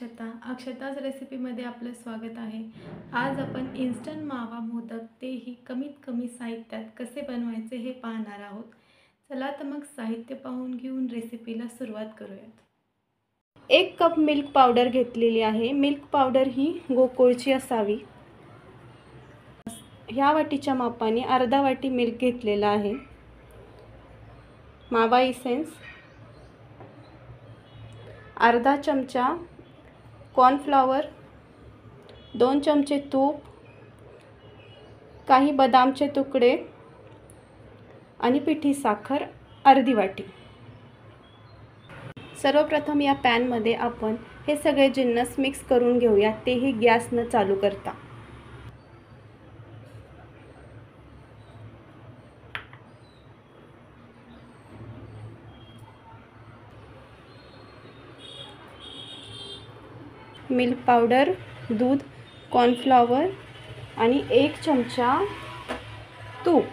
अक्षताच रेसिपीमध्ये आपलं स्वागत आहे। आज आपण इन्स्टंट मावा मोदक तेही कमीत कमी साहित्यात कसे बनवायचे हे पाहणार आहोत। चला तर मग साहित्य पाहून घेऊन रेसिपीला सुरुवात करूयात। 1 कप मिल्क पावडर घेतलेली आहे। मिल्क पावडर ही गोकुळची असावी। ह्या वाटीच्या मापाने अर्धा वाटी मिल्क घेतलेला आहे। मावा इसेन्स, अर्धा चमचा कॉर्नफ्लॉवर, 2 चमचे तूप, काही बदामचे तुकडे आणि पिठी साखर अर्धी वाटी। सर्वप्रथम या पॅन मध्ये आपण हे सगळे जिन्नस मिक्स करून घेऊया, तेही गॅस न चालू करता। मिल्क पावडर, दूध, कॉर्नफ्लॉवर आणि 1 चमचा तूप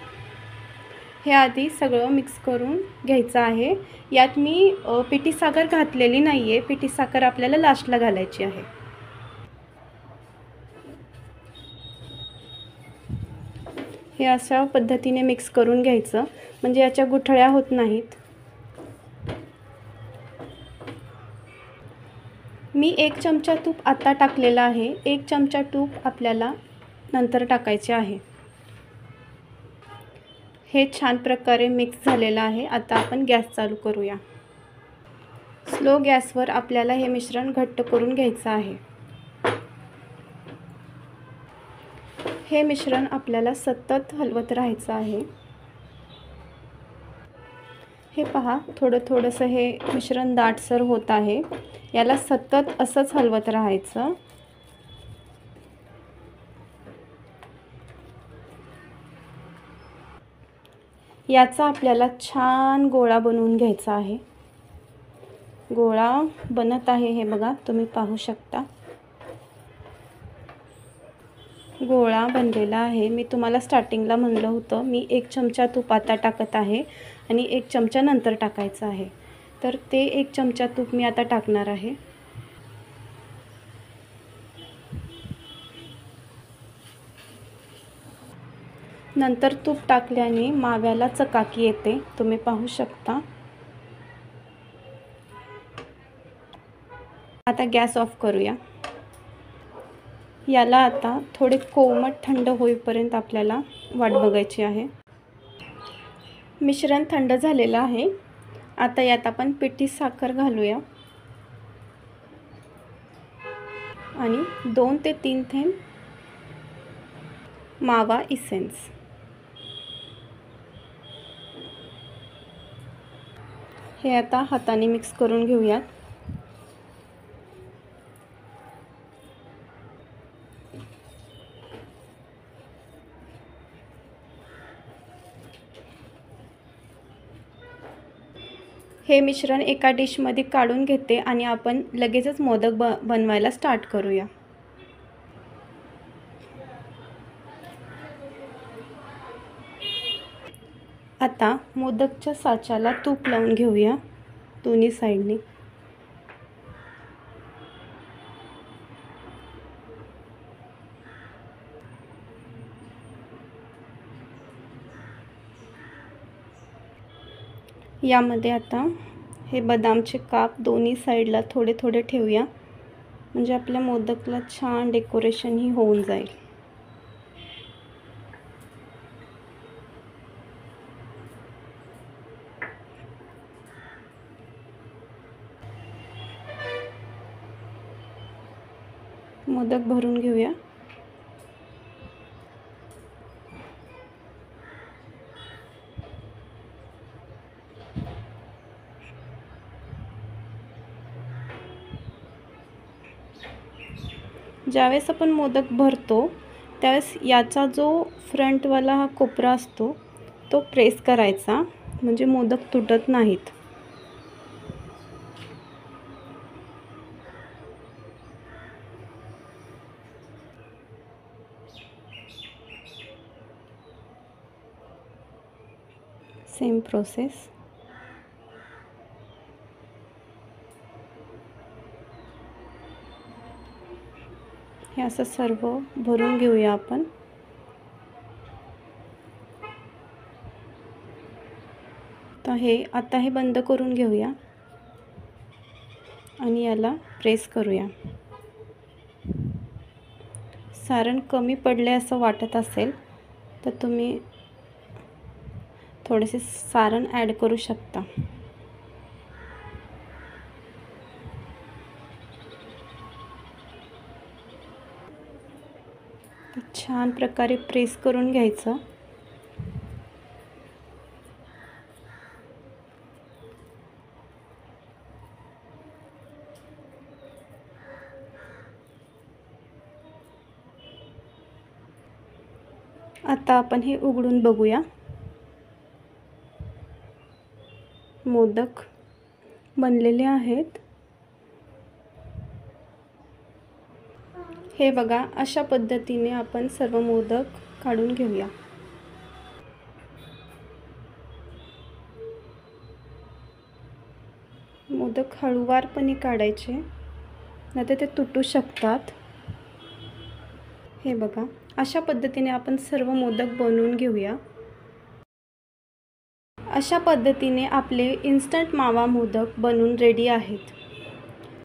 हे आधी सगळं मिक्स करून घ्यायचं आहे। यात मी पिठी साखर घातलेली नाहीये, पिठी साखर आपल्याला लास्टला घालायची आहे। हे अशा पद्धतीने मिक्स करून घ्यायचं, म्हणजे याच्या गुठळ्या होत नाहीत। मी 1 चमचा तूप आता टाकलेला आहे। 1 चमचा तूप आपल्याला नंतर टाकायचे आहे। हे छान प्रकारे मिक्स झालेलं आहे। आता आपण गॅस चालू करूया। स्लो गॅसवर आपल्याला हे मिश्रण घट्ट करून घ्यायचं आहे। हे मिश्रण आपल्याला सतत हलवत राहायचं आहे। हे पहा, थोडंसं हे मिश्रण दाटसर होत आहे। याला सतत असंच हलवत राहायचं। याचा आपल्याला छान गोळा बनवून घ्यायचा आहे। गोळा बनत आहे, हे बघा, तुम्ही पाहू शकता। गोळा बनलेला आहे। मी तुम्हाला स्टार्टिंगला म्हणलं होतं, मी 1 चमचा तूप आता टाकत आहे आणि 1 चमचा नंतर टाकायचा आहे। तर ते 1 चमचा तूप मी आता टाकणार आहे। नंतर तूप टाकल्याने माव्याला चकाकी येते, तुम्ही पाहू शकता। आता गॅस ऑफ करूया। याला आता थोडे कोमट थंड होईपर्यंत आपल्याला वाट बघायची आहे। मिश्रण थंड झालेलं आहे। आता यात आपण पिठी साखर घालूया आणि 2 ते 3 थेंब मावा इसेन्स। हे आता हाताने मिक्स करून घेऊयात। हे मिश्रण एका डिशमध्ये काढून घेते आणि आपण लगेचच मोदक बनवायला स्टार्ट करूया। आता मोदकच्या साच्याला तूप लावून घेऊया दोन्ही साइडनी। यामध्ये आता हे बदामचे काप दोन्ही साइडला थोडे थोडे ठेवूया, म्हणजे आपल्या मोदकला छान डेकोरेशन ही होऊन जाईल। मोदक भरून घेऊया। ज्यावेळेस आपण मोदक भरतो त्यावेळेस याचा जो फ्रंटवाला हा कोपरा असतो तो प्रेस करायचा, म्हणजे मोदक तुटत नाहीत। Same process. हे असं सर्व भरून घेऊया आपण. आता हे बंद करून घेऊया आणि याला प्रेस करूया. सारण कमी पडले असं वाटत असेल तर तुम्ही थोडेसे सारण ॲड करू शकता. छान प्रकारे प्रेस करून घ्यायचं. आता आपण हे उघडून बघूया. मोदक बनलेले आहेत. हे बघा, अशा पद्धतीने आपण सर्व मोदक काढून घेऊया. मोदक हळूवारपणे काढायचे, नाहीतर ते तुटू शकतात. हे बघा, अशा पद्धतीने आपण सर्व मोदक बनवून घेऊया. अशा पद्धतीने आपले इन्स्टंट मावा मोदक बनून रेडी आहेत.